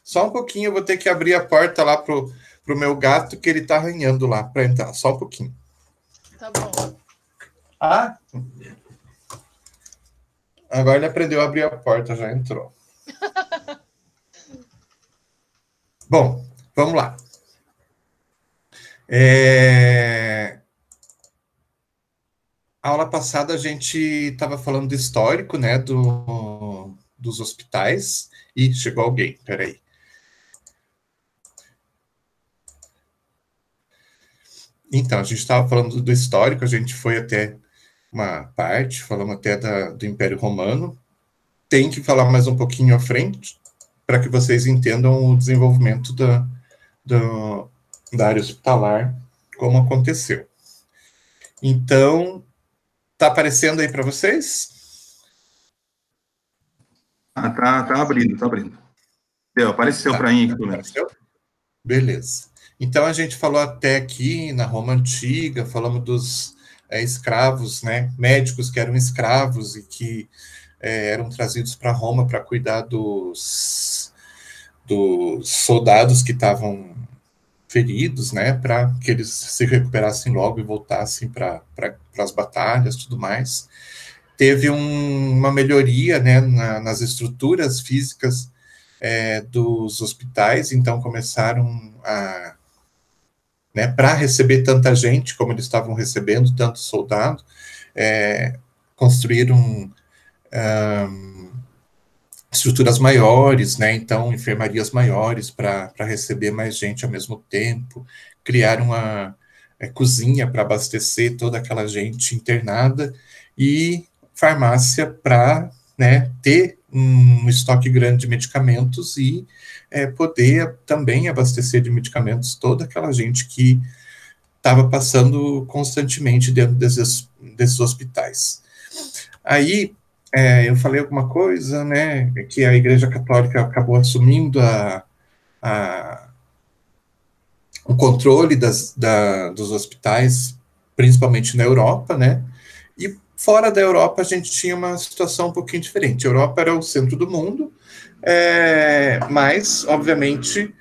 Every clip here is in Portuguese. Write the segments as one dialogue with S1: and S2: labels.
S1: Só um pouquinho, eu vou ter que abrir a porta lá pro meu gato, que ele tá arranhando lá para entrar. Só um pouquinho.
S2: Tá bom.
S1: Ah! Agora ele aprendeu a abrir a porta, já entrou. Bom, vamos lá. A aula passada a gente estava falando do histórico, né, dos hospitais. E chegou alguém, peraí. Então, a gente estava falando do histórico, a gente foi até uma parte, falamos até do Império Romano. Tem que falar mais um pouquinho à frente, para que vocês entendam o desenvolvimento da área hospitalar, como aconteceu. Então, tá aparecendo aí para vocês?
S3: Tá abrindo, tá abrindo. Deu, apareceu para mim aqui, pelo menos.
S1: Beleza. Então, a gente falou até aqui, na Roma Antiga, falamos dos escravos, né, médicos que eram escravos e que eram trazidos para Roma para cuidar dos soldados que estavam feridos, né, para que eles se recuperassem logo e voltassem para as batalhas, tudo mais. Teve uma melhoria, né, nas estruturas físicas dos hospitais, então começaram a, né, para receber tanta gente como eles estavam recebendo, tanto soldado, construíram estruturas maiores, né, então enfermarias maiores para receber mais gente ao mesmo tempo, criaram uma cozinha para abastecer toda aquela gente internada e farmácia para, né, ter um estoque grande de medicamentos e poder também abastecer de medicamentos toda aquela gente que estava passando constantemente dentro desses hospitais. Aí, eu falei alguma coisa, né, que a Igreja Católica acabou assumindo o controle dos hospitais, principalmente na Europa, né, e fora da Europa a gente tinha uma situação um pouquinho diferente. A Europa era o centro do mundo, mas, obviamente,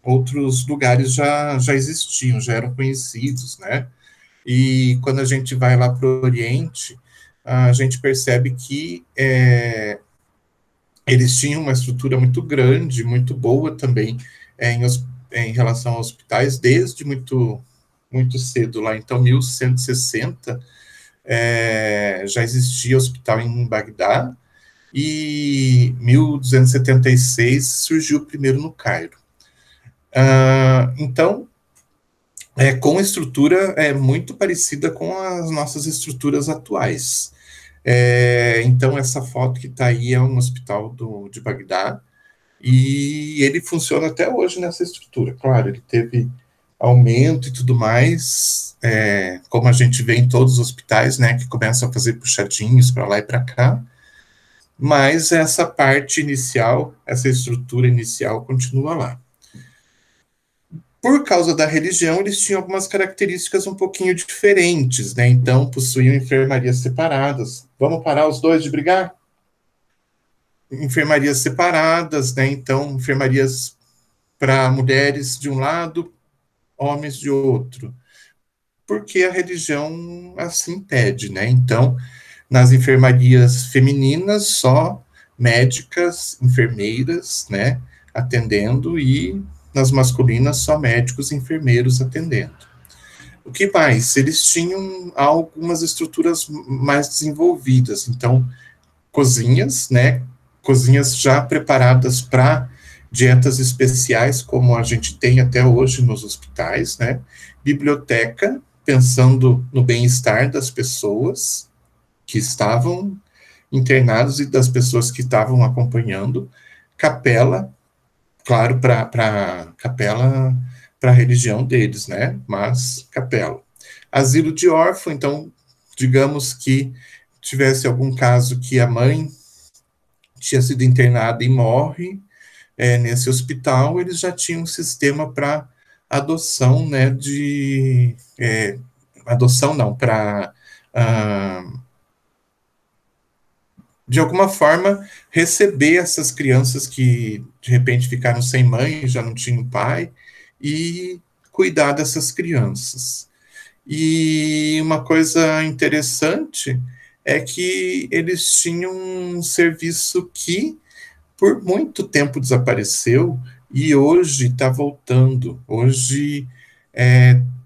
S1: outros lugares já existiam, já eram conhecidos, né, e quando a gente vai lá para o Oriente, a gente percebe que eles tinham uma estrutura muito grande, muito boa também em relação a hospitais, desde muito cedo lá. Então, 1160, já existia hospital em Bagdá, e 1276 surgiu o primeiro no Cairo. Então, com estrutura muito parecida com as nossas estruturas atuais. Então, essa foto que está aí é um hospital de Bagdá, e ele funciona até hoje nessa estrutura. Claro, ele teve aumento e tudo mais, como a gente vê em todos os hospitais, né, que começam a fazer puxadinhos para lá e para cá, mas essa parte inicial, essa estrutura inicial continua lá. Por causa da religião, eles tinham algumas características um pouquinho diferentes, né? Então, possuíam enfermarias separadas. Vamos parar os dois de brigar? Enfermarias separadas, né? Então, enfermarias para mulheres de um lado, homens de outro. Porque a religião assim pede, né? Então, nas enfermarias femininas, só médicas, enfermeiras, né? Atendendo, e nas masculinas, só médicos e enfermeiros atendendo. O que mais? Eles tinham algumas estruturas mais desenvolvidas, então, cozinhas, né? Cozinhas já preparadas para dietas especiais, como a gente tem até hoje nos hospitais, né? Biblioteca, pensando no bem-estar das pessoas que estavam internadas e das pessoas que estavam acompanhando. Capela, claro, capela para a religião deles, né? Mas capela. Asilo de órfão, então, digamos que tivesse algum caso que a mãe tinha sido internada e morre nesse hospital, eles já tinham um sistema para adoção, né? Adoção não, para de alguma forma, receber essas crianças que, de repente, ficaram sem mãe, já não tinham pai, e cuidar dessas crianças. E uma coisa interessante é que eles tinham um serviço que, por muito tempo, desapareceu e hoje está voltando. Hoje,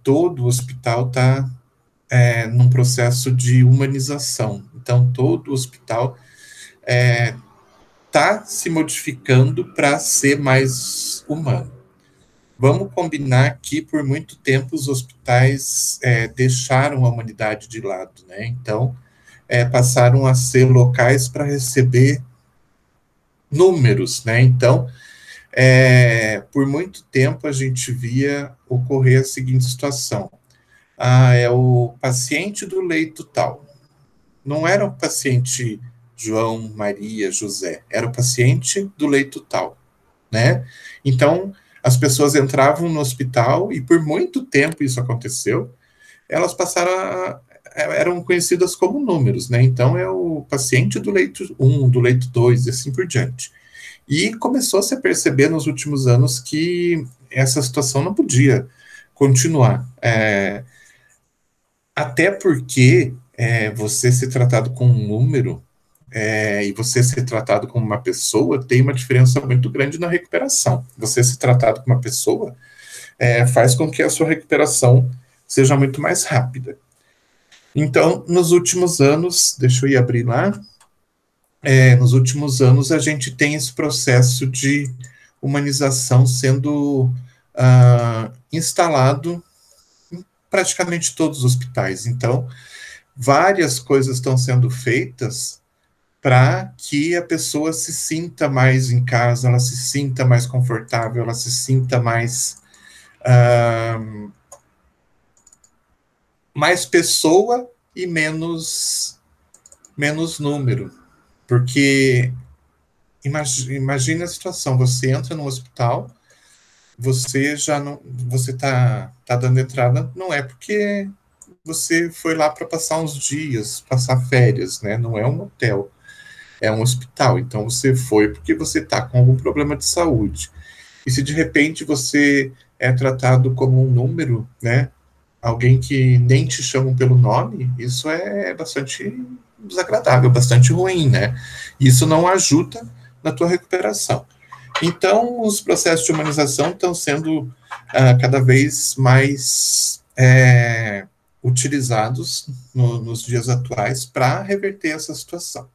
S1: todo o hospital está num processo de humanização. Então, todo o hospital está se modificando para ser mais humano. Vamos combinar que, por muito tempo, os hospitais deixaram a humanidade de lado, né? Então, passaram a ser locais para receber números, né? Então, por muito tempo, a gente via ocorrer a seguinte situação. É o paciente do leito tal. Não era o paciente João, Maria, José. Era o paciente do leito tal, né? Então, as pessoas entravam no hospital e por muito tempo isso aconteceu, elas passaram eram conhecidas como números, né? Então, é o paciente do leito 1, do leito 2 e assim por diante. E começou a se perceber nos últimos anos que essa situação não podia continuar. Até porque você ser tratado com um número e você ser tratado como uma pessoa tem uma diferença muito grande na recuperação. Você ser tratado como uma pessoa faz com que a sua recuperação seja muito mais rápida. Então, nos últimos anos, deixa eu ir abrir lá, nos últimos anos a gente tem esse processo de humanização sendo instalado em praticamente todos os hospitais. Então, várias coisas estão sendo feitas para que a pessoa se sinta mais em casa, ela se sinta mais confortável, ela se sinta mais pessoa e menos número. Porque imagina a situação, você entra no hospital, você já não, você tá dando entrada, não é porque você foi lá para passar uns dias, passar férias, né? Não é um hotel, é um hospital. Então você foi porque você está com algum problema de saúde. E se de repente você é tratado como um número, né? Alguém que nem te chamam pelo nome, isso é bastante desagradável, bastante ruim, né? Isso não ajuda na tua recuperação. Então, os processos de humanização estão sendo cada vez mais utilizados nos dias atuais para reverter essa situação.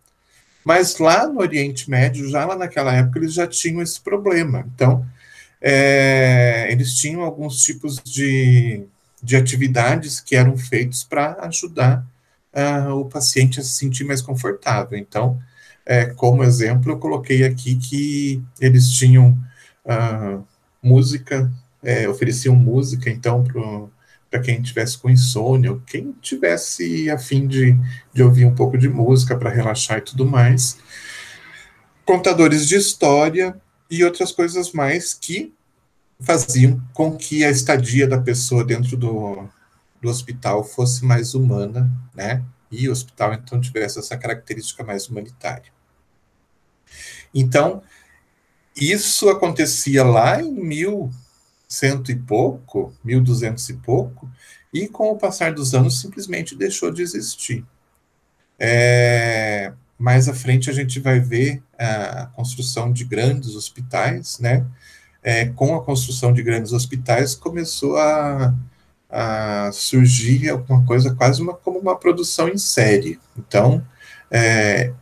S1: Mas lá no Oriente Médio, já lá naquela época, eles já tinham esse problema. Então, eles tinham alguns tipos de atividades que eram feitos para ajudar o paciente a se sentir mais confortável. Então, como exemplo, eu coloquei aqui que eles tinham música, ofereciam música, então, para quem tivesse com insônia, ou quem tivesse a fim de ouvir um pouco de música para relaxar e tudo mais. Contadores de história e outras coisas mais que faziam com que a estadia da pessoa dentro do hospital fosse mais humana, né? E o hospital, então, tivesse essa característica mais humanitária. Então, isso acontecia lá em 1100 e pouco, 1200 e pouco, e com o passar dos anos simplesmente deixou de existir. Mais à frente a gente vai ver a construção de grandes hospitais, né? Com a construção de grandes hospitais começou a surgir alguma coisa quase como uma produção em série. Então,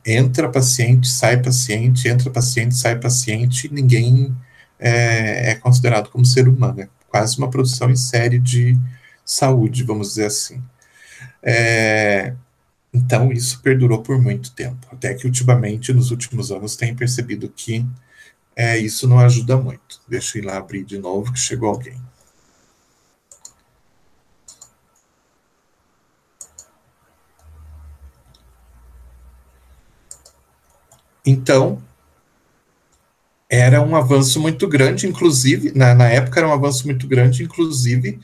S1: entra paciente, sai paciente, entra paciente, sai paciente, ninguém é considerado como ser humano. É quase uma produção em série de saúde, vamos dizer assim. Então, isso perdurou por muito tempo, até que ultimamente, nos últimos anos, tem percebido que isso não ajuda muito. Deixa eu ir lá abrir de novo, que chegou alguém. Então, era um avanço muito grande, inclusive, na época era um avanço muito grande, inclusive,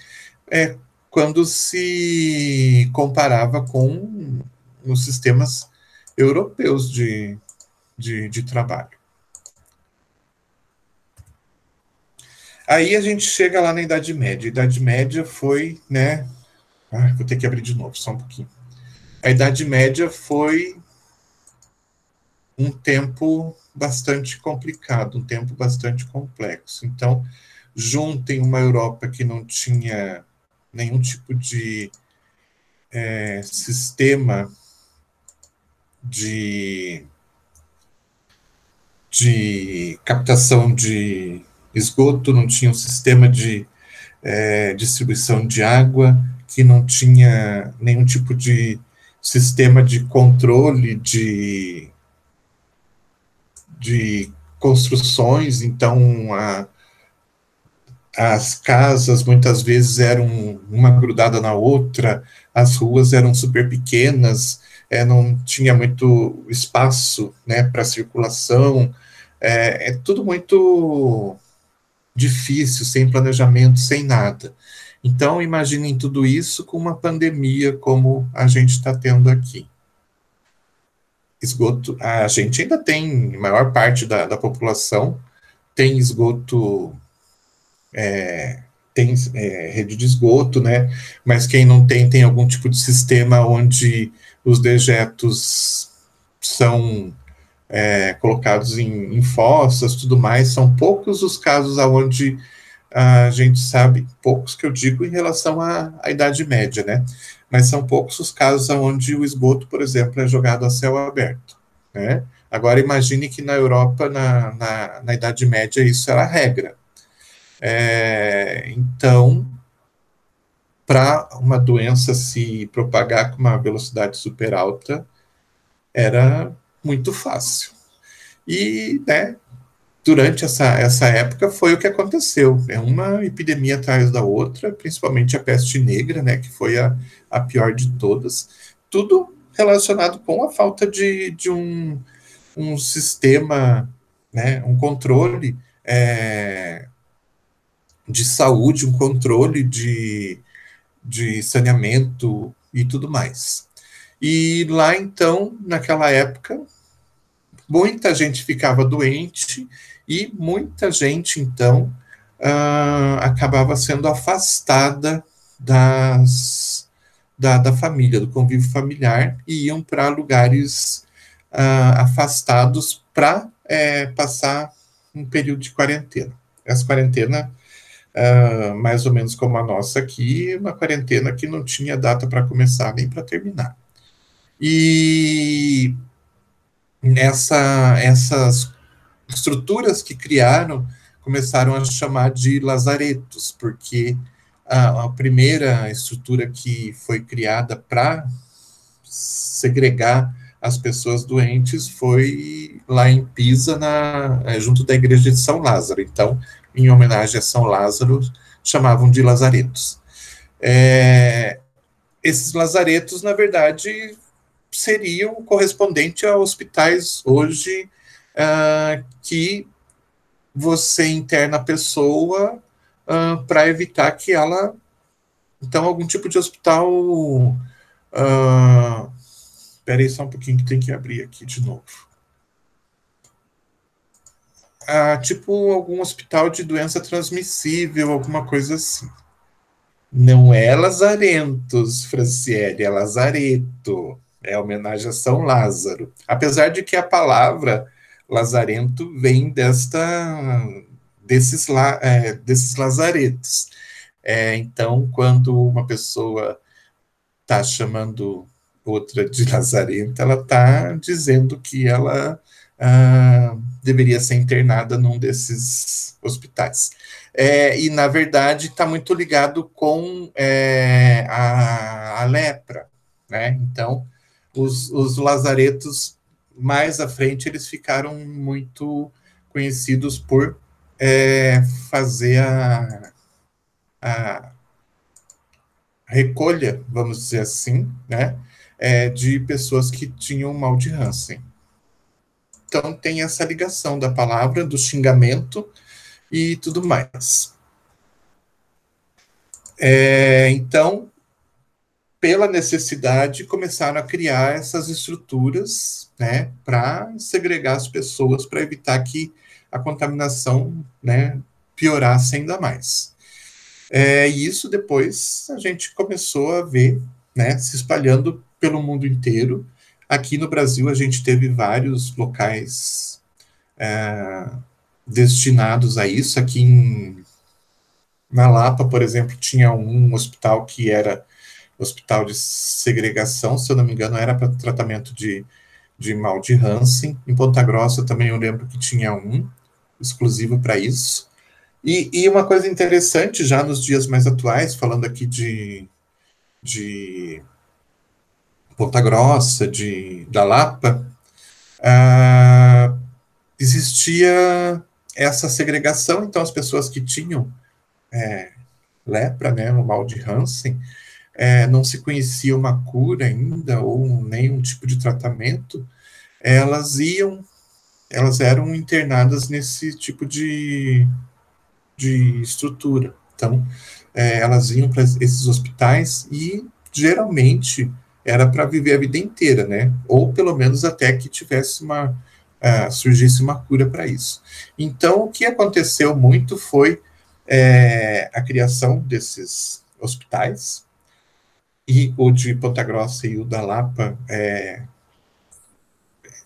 S1: quando se comparava com os sistemas europeus de trabalho. Aí a gente chega lá na Idade Média. A Idade Média foi, né? Vou ter que abrir de novo, só um pouquinho. A Idade Média foi um tempo bastante complicado, um tempo bastante complexo. Então, juntem uma Europa que não tinha nenhum tipo de sistema de captação de esgoto, não tinha um sistema de distribuição de água, que não tinha nenhum tipo de sistema de controle de construções, então as casas muitas vezes eram uma grudada na outra, as ruas eram super pequenas, não tinha muito espaço, né, para circulação, é tudo muito difícil, sem planejamento, sem nada. Então, imaginem tudo isso com uma pandemia como a gente está tendo aqui. Esgoto, a gente ainda tem, a maior parte da população tem esgoto, tem rede de esgoto, né? Mas quem não tem, tem algum tipo de sistema onde os dejetos são colocados em fossas, tudo mais. São poucos os casos onde a gente sabe, poucos que eu digo em relação à Idade Média, né? Mas são poucos os casos onde o esgoto, por exemplo, é jogado a céu aberto, né? Agora imagine que na Europa, na Idade Média, isso era a regra. Então, para uma doença se propagar com uma velocidade super alta, era muito fácil. E, né, durante essa época foi o que aconteceu. É uma epidemia atrás da outra, principalmente a peste negra, né, que foi a pior de todas. Tudo relacionado com a falta de um sistema, né, um controle de saúde, um controle de saneamento e tudo mais. E lá, então, naquela época, muita gente ficava doente e muita gente, então, acabava sendo afastada da família, do convívio familiar, e iam para lugares afastados para passar um período de quarentena. Essa quarentena, mais ou menos como a nossa aqui, uma quarentena que não tinha data para começar nem para terminar. E essas estruturas que criaram começaram a chamar de lazaretos, porque a primeira estrutura que foi criada para segregar as pessoas doentes foi lá em Pisa, junto da igreja de São Lázaro. Então, em homenagem a São Lázaro, chamavam de lazaretos. Esses lazaretos, na verdade, seriam correspondentes a hospitais hoje que você interna a pessoa para evitar que ela... Então, algum tipo de hospital... Espera aí só um pouquinho que tem que abrir aqui de novo. Tipo algum hospital de doença transmissível, alguma coisa assim. Não é Lazarentos, Franciele, é Lazareto. É homenagem a São Lázaro. Apesar de que a palavra lazarento vem desses lazaretos. Então, quando uma pessoa está chamando outra de lazarenta, ela está dizendo que ela deveria ser internada num desses hospitais. E, na verdade, está muito ligado com a lepra, né? Então, os lazaretos, mais à frente, eles ficaram muito conhecidos por fazer a recolha, vamos dizer assim, né, de pessoas que tinham mal de Hansen. Então, tem essa ligação da palavra, do xingamento e tudo mais. Então, pela necessidade, começaram a criar essas estruturas, né, para segregar as pessoas, para evitar que a contaminação, né, piorasse ainda mais. E isso depois a gente começou a ver, né, se espalhando pelo mundo inteiro. Aqui no Brasil a gente teve vários locais destinados a isso. Na Lapa, por exemplo, tinha um hospital que era hospital de segregação, se eu não me engano, era para tratamento de mal de Hansen. Em Ponta Grossa também eu lembro que tinha um exclusivo para isso. E uma coisa interessante, já nos dias mais atuais, falando aqui de Ponta Grossa, da Lapa, existia essa segregação, então as pessoas que tinham lepra, né, o mal de Hansen, não se conhecia uma cura ainda, ou nenhum tipo de tratamento, elas eram internadas nesse tipo de estrutura. Então, elas iam para esses hospitais e, geralmente, era para viver a vida inteira, né? Ou, pelo menos, até que tivesse surgisse uma cura para isso. Então, o que aconteceu muito foi a criação desses hospitais, e o de Ponta Grossa e o da Lapa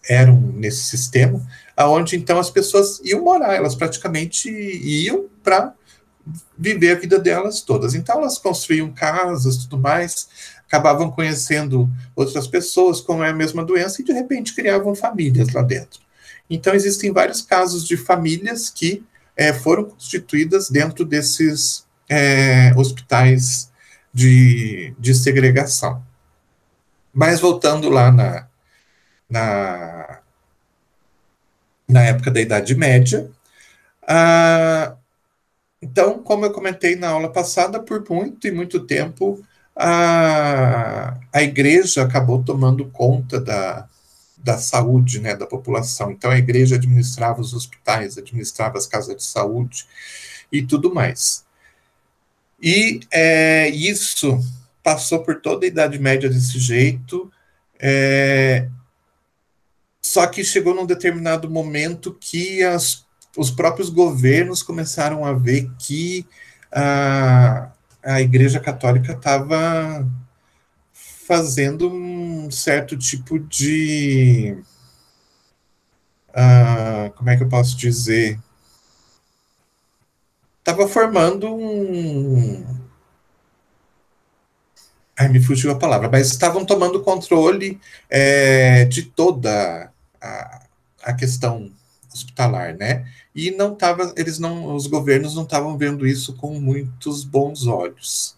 S1: eram nesse sistema, aonde então as pessoas iam morar, elas praticamente iam para viver a vida delas todas. Então elas construíam casas, tudo mais, acabavam conhecendo outras pessoas com a mesma doença e de repente criavam famílias lá dentro. Então existem vários casos de famílias que foram constituídas dentro desses hospitais de segregação. Mas voltando lá na época da Idade Média, então, como eu comentei na aula passada, por muito e muito tempo, a igreja acabou tomando conta da saúde, né, da população. Então, a igreja administrava os hospitais, administrava as casas de saúde e tudo mais. E isso passou por toda a Idade Média desse jeito, só que chegou num determinado momento que os próprios governos começaram a ver que a Igreja Católica estava fazendo um certo tipo de... como é que eu posso dizer? Estava formando me fugiu a palavra, mas estavam tomando controle de toda a questão hospitalar, né? E os governos não estavam vendo isso com muitos bons olhos.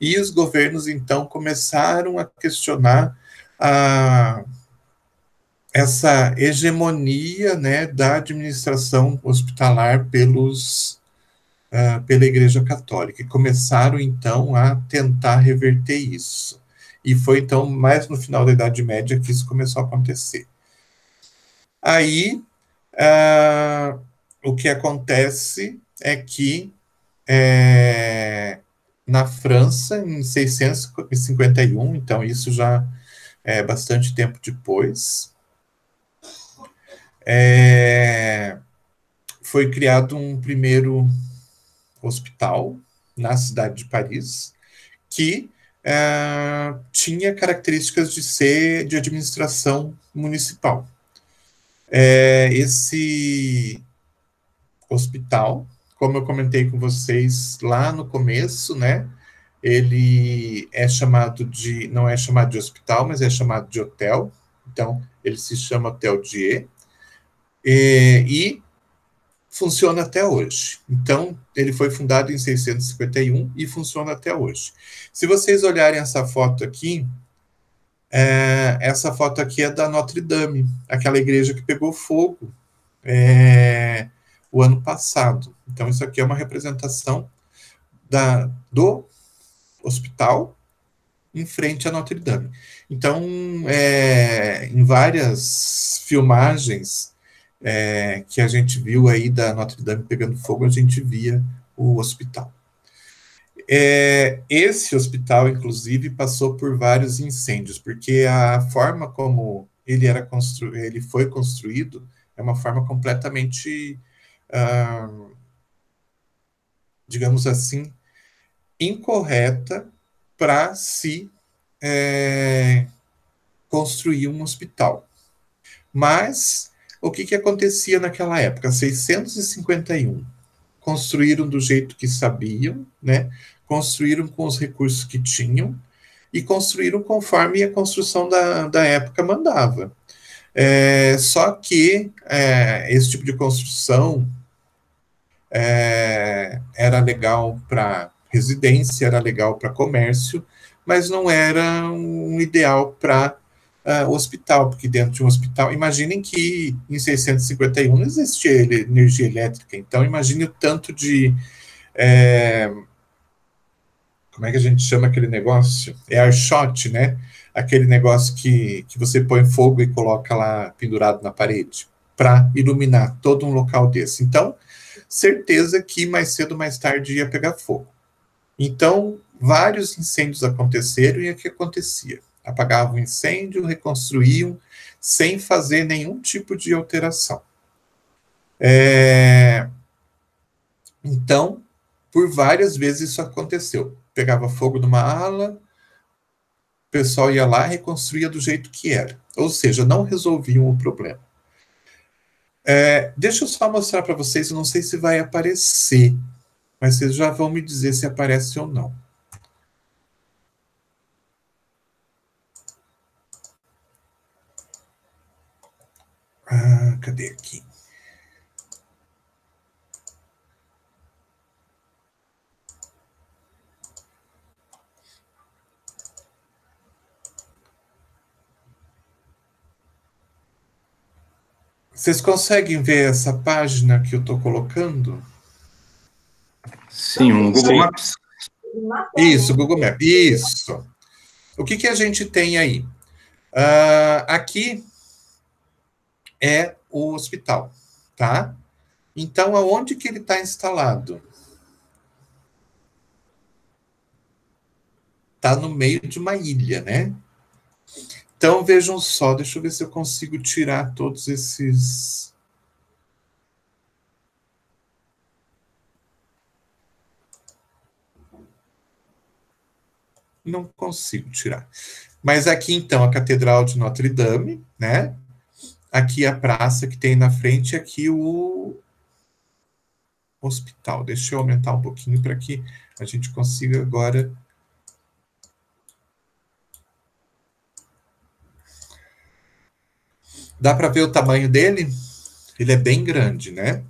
S1: E os governos, então, começaram a questionar essa hegemonia, né, da administração hospitalar pela Igreja Católica, e começaram, então, a tentar reverter isso. E foi, então, mais no final da Idade Média que isso começou a acontecer. Aí, o que acontece é que, na França, em 651, então isso já é bastante tempo depois, foi criado um primeiro hospital na cidade de Paris, que tinha características de ser de administração municipal. Esse hospital, como eu comentei com vocês lá no começo, né, ele não é chamado de hospital, mas é chamado de hotel. Então, ele se chama Hotel Dieu, e funciona até hoje. Então, ele foi fundado em 651 e funciona até hoje. Se vocês olharem essa foto aqui é da Notre Dame, aquela igreja que pegou fogo o ano passado. Então, isso aqui é uma representação do hospital em frente à Notre Dame. Então, em várias filmagens que a gente viu aí da Notre Dame pegando fogo, a gente via o hospital. Esse hospital, inclusive, passou por vários incêndios, porque a forma como ele foi construído é uma forma completamente, ah, digamos assim, incorreta para se construir um hospital. Mas o que acontecia naquela época? 651 construíram do jeito que sabiam, né? Construíram com os recursos que tinham e construíram conforme a construção da época mandava. Só que esse tipo de construção era legal para residência, era legal para comércio, mas não era um ideal para hospital, porque dentro de um hospital, imaginem que em 651 não existia energia elétrica, então imagine o tanto de como é que a gente chama aquele negócio? É arshot, né? Aquele negócio que você põe fogo e coloca lá pendurado na parede, para iluminar todo um local desse. Então, certeza que mais cedo ou mais tarde ia pegar fogo. Então, vários incêndios aconteceram e o que acontecia? Apagavam o incêndio, reconstruíam, sem fazer nenhum tipo de alteração. Então, por várias vezes isso aconteceu. Pegava fogo numa ala, o pessoal ia lá e reconstruía do jeito que era. Ou seja, não resolviam o problema. Deixa eu só mostrar para vocês, eu não sei se vai aparecer, mas vocês já vão me dizer se aparece ou não. Cadê aqui? Vocês conseguem ver essa página que eu estou colocando?
S3: Sim, um Google Maps.
S1: Isso, Google Maps. Isso. O que a gente tem aí? Aqui é o hospital, tá? Então, aonde que ele está instalado? Está no meio de uma ilha, né? Então, vejam só, deixa eu ver se eu consigo tirar todos esses... Não consigo tirar. Mas aqui, então, a Catedral de Notre Dame, né? Aqui a praça que tem na frente, aqui o hospital. Deixa eu aumentar um pouquinho para que a gente consiga agora... Dá para ver o tamanho dele? Ele é bem grande, né?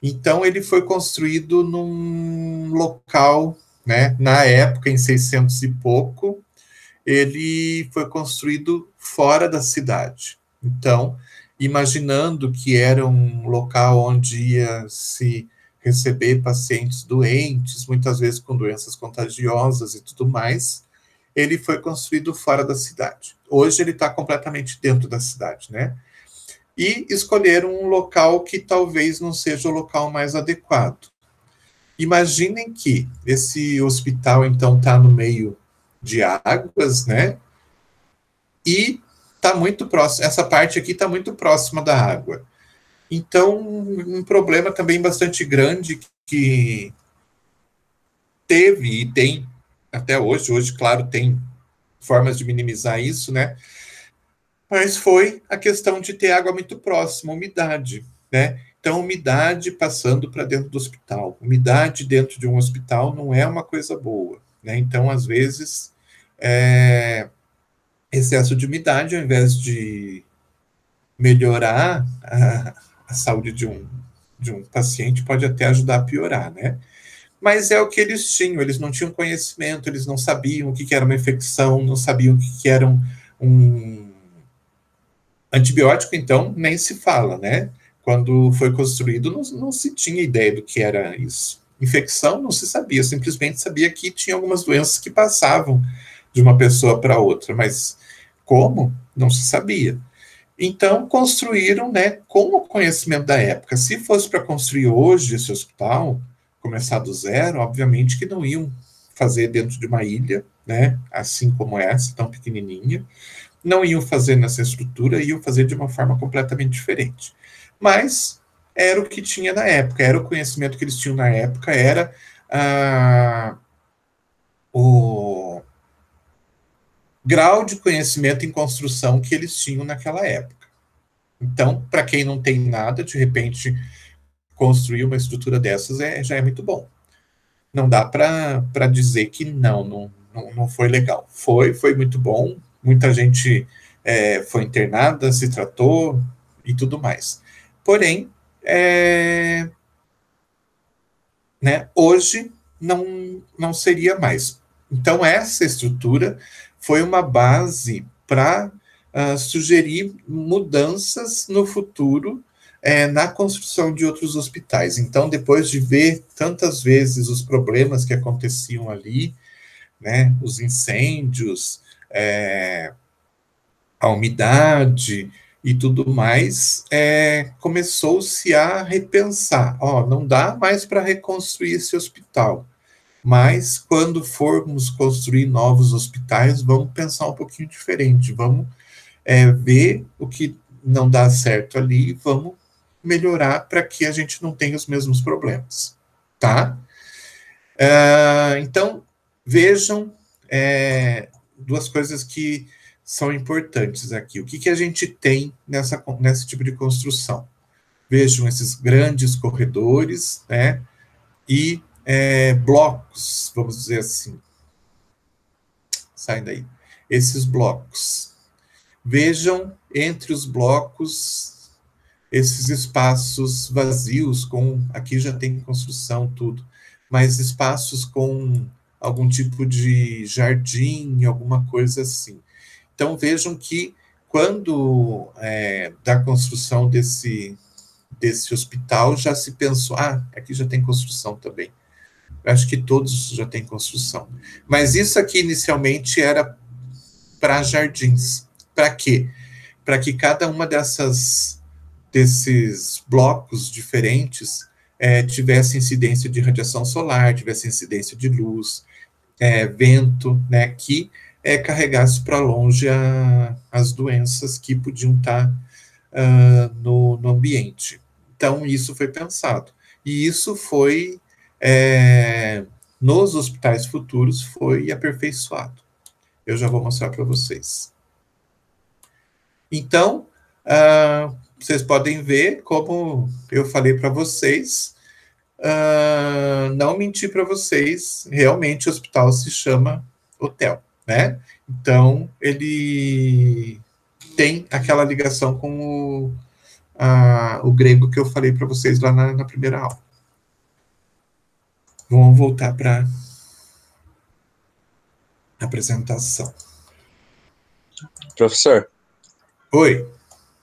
S1: Então, ele foi construído num local, né? Na época, em 600 e pouco, ele foi construído fora da cidade. Então, imaginando que era um local onde ia se receber pacientes doentes, muitas vezes com doenças contagiosas e tudo mais, ele foi construído fora da cidade. Hoje ele está completamente dentro da cidade, né? E escolheram um local que talvez não seja o local mais adequado. Imaginem que esse hospital, então, está no meio de águas, né? E está muito próximo, essa parte aqui está muito próxima da água. Então, um problema também bastante grande que teve e tem até hoje, claro, tem formas de minimizar isso, né? Mas foi a questão de ter água muito próxima, umidade, né? Então, umidade passando para dentro do hospital. Umidade dentro de um hospital não é uma coisa boa, né? Então, às vezes, excesso de umidade, ao invés de melhorar a saúde de um paciente, pode até ajudar a piorar, né? Mas é o que eles tinham, eles não tinham conhecimento, eles não sabiam o que era uma infecção, não sabiam o que era um antibiótico, então, nem se fala, né? Quando foi construído, não se tinha ideia do que era isso. Infecção não se sabia, simplesmente sabia que tinha algumas doenças que passavam de uma pessoa para outra, mas como? Não se sabia. Então, construíram, né, com o conhecimento da época. Se fosse para construir hoje esse hospital, começar do zero, obviamente que não iam fazer dentro de uma ilha, né, assim como essa, tão pequenininha. Não iam fazer nessa estrutura, iam fazer de uma forma completamente diferente. Mas era o que tinha na época, era o conhecimento que eles tinham na época, era o grau de conhecimento em construção que eles tinham naquela época. Então, para quem não tem nada, de repente, construir uma estrutura dessas já é muito bom. Não dá para dizer que não foi legal. Foi muito bom, muita gente foi internada, se tratou e tudo mais. Porém, né, hoje não seria mais. Então, essa estrutura foi uma base para sugerir mudanças no futuro na construção de outros hospitais. Então, depois de ver tantas vezes os problemas que aconteciam ali, né, os incêndios, a umidade e tudo mais, começou-se a repensar, não dá mais para reconstruir esse hospital, mas quando formos construir novos hospitais, vamos pensar um pouquinho diferente, vamos ver o que não dá certo ali, vamos melhorar para que a gente não tenha os mesmos problemas, tá? Então, vejam duas coisas que são importantes aqui. O que a gente tem nesse tipo de construção? Vejam esses grandes corredores, né? E blocos, vamos dizer assim. Saem daí. Esses blocos. Vejam entre os blocos esses espaços vazios, aqui já tem construção, tudo, mas espaços com algum tipo de jardim, alguma coisa assim. Então vejam que quando da construção desse hospital já se pensou, aqui já tem construção também. Acho que todos já têm construção. Mas isso aqui inicialmente era para jardins. Para quê? Para que cada uma desses blocos diferentes tivesse incidência de radiação solar, tivesse incidência de luz, vento, né, que carregasse para longe as doenças que podiam estar no ambiente. Então, isso foi pensado. E isso foi, nos hospitais futuros, foi aperfeiçoado. Eu já vou mostrar para vocês. Então, vocês podem ver, como eu falei para vocês, não mentir para vocês, realmente o hospital se chama hotel, né? Então, ele tem aquela ligação com o grego que eu falei para vocês lá na primeira aula. Vamos voltar para a apresentação.
S2: Professor?
S1: Oi.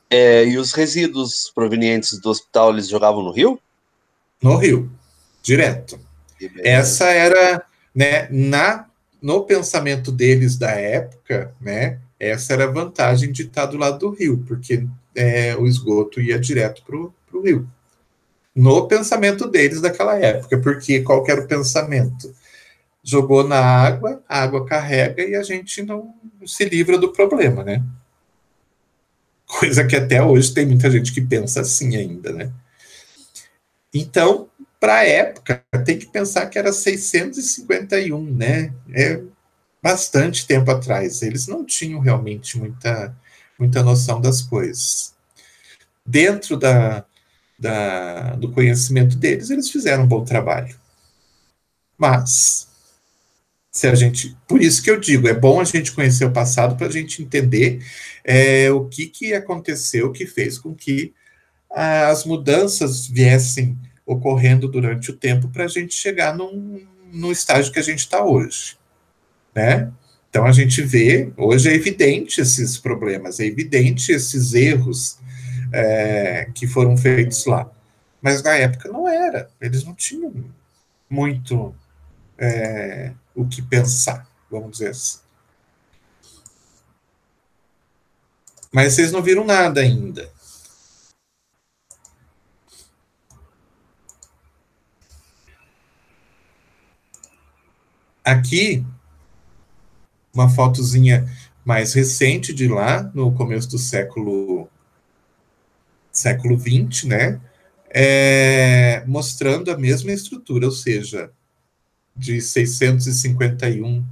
S2: E os resíduos provenientes do hospital, eles jogavam no rio?
S1: No rio, direto. Essa era, né, no pensamento deles da época, né, essa era a vantagem de estar do lado do rio, porque o esgoto ia direto para o rio. No pensamento deles daquela época, porque qual que era o pensamento? Jogou na água, a água carrega e a gente não se livra do problema, né? Coisa que até hoje tem muita gente que pensa assim ainda, né? Então, para a época, tem que pensar que era 651, né? É bastante tempo atrás. Eles não tinham realmente muita noção das coisas. Dentro do conhecimento deles, eles fizeram um bom trabalho. Mas, por isso que eu digo, é bom a gente conhecer o passado para a gente entender o que aconteceu, que fez com que as mudanças viessem ocorrendo durante o tempo para a gente chegar no estágio que a gente está hoje, né? Então a gente vê, hoje é evidente esses problemas, é evidente esses erros que foram feitos lá, mas na época não era, eles não tinham muito o que pensar, vamos dizer assim. Mas vocês não viram nada ainda. Aqui, uma fotozinha mais recente de lá, no começo do século XX, né? Mostrando a mesma estrutura, ou seja, de 651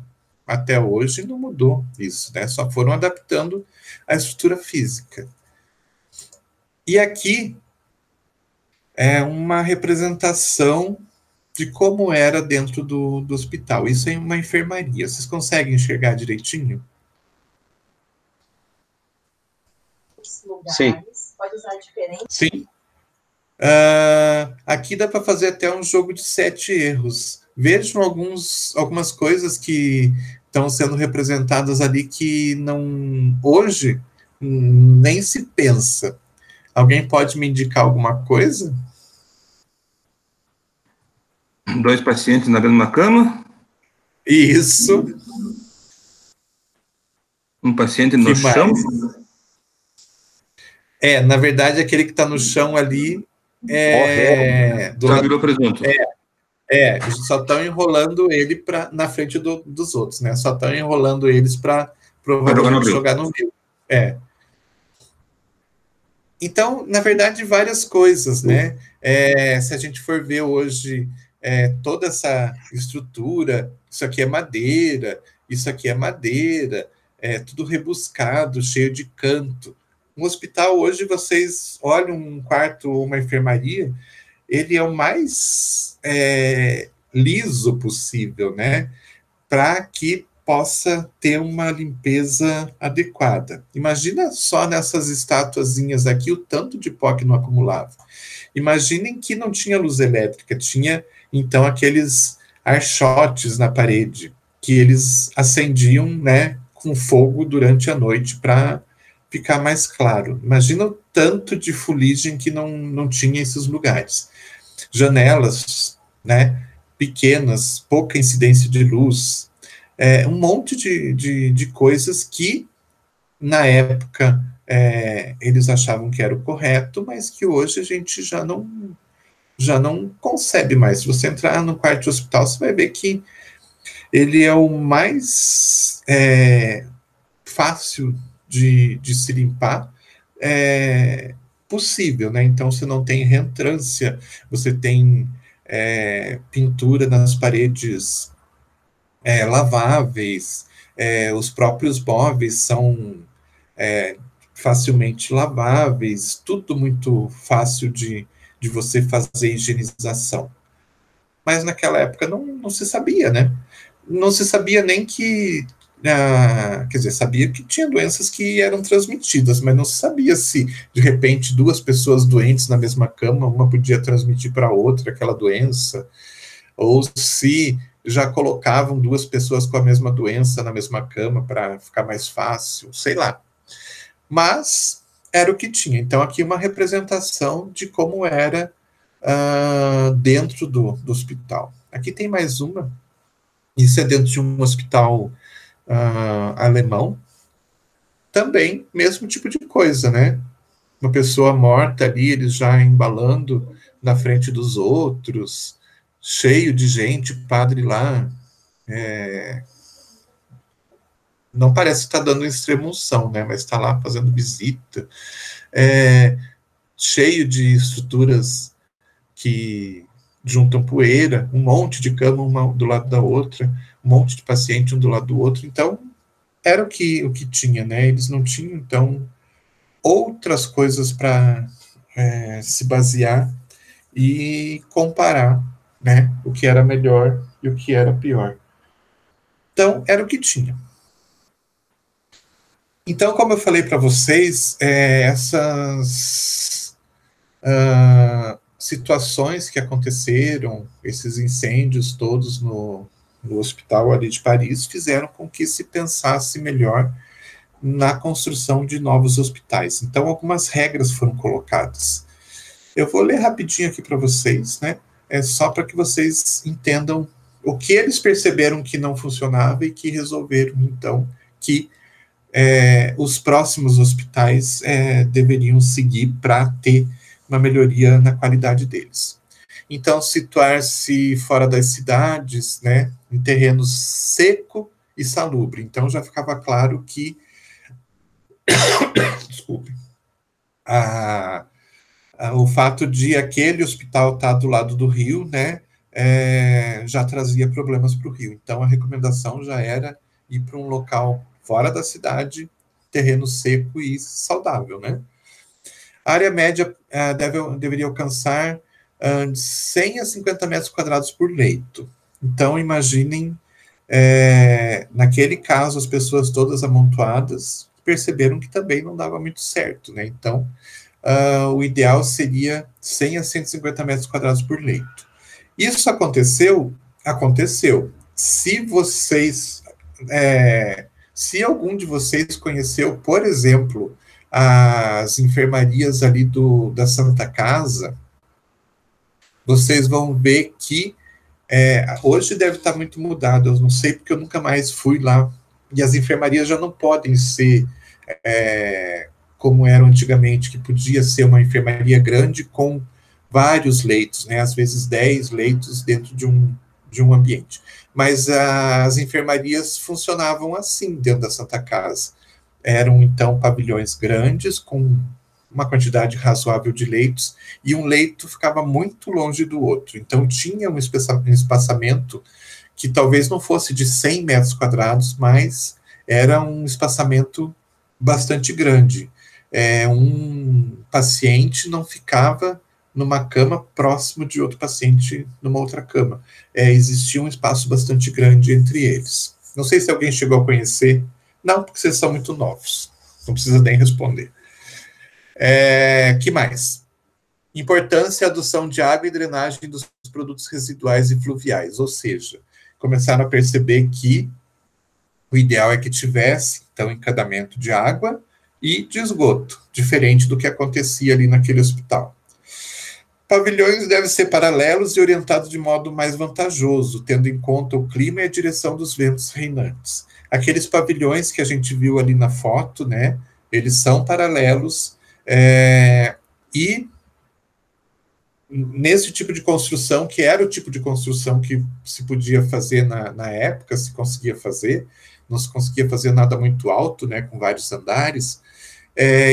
S1: até hoje não mudou isso, né? Só foram adaptando a estrutura física. E aqui é uma representação de como era dentro do hospital. Isso é uma enfermaria. Vocês conseguem enxergar direitinho?
S2: Os lugares, sim.
S1: Pode usar diferente? Sim. Aqui dá para fazer até um jogo de 7 erros. Vejam algumas coisas que estão sendo representadas ali que não hoje nem se pensa. Alguém pode me indicar alguma coisa?
S3: 2 pacientes na mesma cama.
S1: Isso.
S3: Um paciente no chão.
S1: Na verdade, aquele que está no chão ali
S3: já virou presunto.
S1: Só estão enrolando ele na frente dos outros, né? Só estão enrolando eles para provavelmente jogar no rio. Então, na verdade, várias coisas, né? Se a gente for ver hoje toda essa estrutura, isso aqui é madeira, tudo rebuscado, cheio de canto. Um hospital hoje, vocês olham um quarto ou uma enfermaria, ele é o mais liso possível, né? Para que possa ter uma limpeza adequada. Imagina só nessas estatuazinhas aqui o tanto de pó que não acumulava. Imaginem que não tinha luz elétrica, tinha então aqueles archotes na parede que eles acendiam, né, com fogo durante a noite para ficar mais claro. Imagina o tanto de fuligem que não tinha em esses lugares. Janelas, né, pequenas, pouca incidência de luz, um monte de coisas que, na época, eles achavam que era o correto, mas que hoje a gente já não concebe mais. Se você entrar no quarto de hospital, você vai ver que ele é o mais fácil de se limpar possível, né? Então, você não tem reentrância, você tem pintura nas paredes laváveis, os próprios móveis são facilmente laváveis, tudo muito fácil de você fazer higienização. Mas naquela época não se sabia, né? Não se sabia nem que quer dizer, sabia que tinha doenças que eram transmitidas, mas não se sabia se, de repente, 2 pessoas doentes na mesma cama, uma podia transmitir para a outra aquela doença, ou se já colocavam 2 pessoas com a mesma doença na mesma cama para ficar mais fácil, sei lá. Mas era o que tinha. Então, aqui uma representação de como era dentro do hospital. Aqui tem mais uma. Isso é dentro de um hospital alemão, também, mesmo tipo de coisa, né? Uma pessoa morta ali, eles já embalando na frente dos outros, cheio de gente, padre lá, não parece estar dando extrema-unção, né? Mas está lá fazendo visita, cheio de estruturas que juntam poeira, um monte de cama uma do lado da outra, um monte de paciente um do lado do outro. Então, era o que tinha, né? Eles não tinham, então, outras coisas para se basear e comparar, né? O que era melhor e o que era pior. Então, era o que tinha. Então, como eu falei para vocês, essas situações que aconteceram, esses incêndios todos no hospital ali de Paris, fizeram com que se pensasse melhor na construção de novos hospitais. Então, algumas regras foram colocadas. Eu vou ler rapidinho aqui para vocês, né? Só para que vocês entendam o que eles perceberam que não funcionava e que resolveram, então, que os próximos hospitais deveriam seguir para ter uma melhoria na qualidade deles. Então, situar-se fora das cidades, né, em terreno seco e salubre. Então, já ficava claro que, desculpe, o fato de aquele hospital estar do lado do rio, né, já trazia problemas para o rio. Então, a recomendação já era ir para um local fora da cidade, terreno seco e saudável, né? A área média deveria alcançar 100 a 50 metros quadrados por leito. Então, imaginem, naquele caso, as pessoas todas amontoadas perceberam que também não dava muito certo, né? Então, o ideal seria 100 a 150 metros quadrados por leito. Isso aconteceu? Aconteceu. Se vocês, se algum de vocês conheceu, por exemplo, as enfermarias ali da Santa Casa, vocês vão ver que hoje deve estar muito mudado, eu não sei porque eu nunca mais fui lá, e as enfermarias já não podem ser como eram antigamente, que podia ser uma enfermaria grande com vários leitos, né, às vezes 10 leitos dentro de um ambiente. Mas as enfermarias funcionavam assim dentro da Santa Casa. Eram, então, pavilhões grandes, com uma quantidade razoável de leitos, e um leito ficava muito longe do outro. Então, tinha um espaçamento que talvez não fosse de 100 metros quadrados, mas era um espaçamento bastante grande. Um paciente não ficava numa cama próximo de outro paciente numa outra cama. Existia um espaço bastante grande entre eles. Não sei se alguém chegou a conhecer. Não, porque vocês são muito novos. Não precisa nem responder. Que mais? Importância e adução de água e drenagem dos produtos residuais e fluviais. Ou seja, começaram a perceber que o ideal é que tivesse, então, encadamento de água e de esgoto, diferente do que acontecia ali naquele hospital. Pavilhões devem ser paralelos e orientados de modo mais vantajoso, tendo em conta o clima e a direção dos ventos reinantes. Aqueles pavilhões que a gente viu ali na foto, né, eles são paralelos, e nesse tipo de construção, que era o tipo de construção que se podia fazer na época, se conseguia fazer, não se conseguia fazer nada muito alto, né, com vários andares,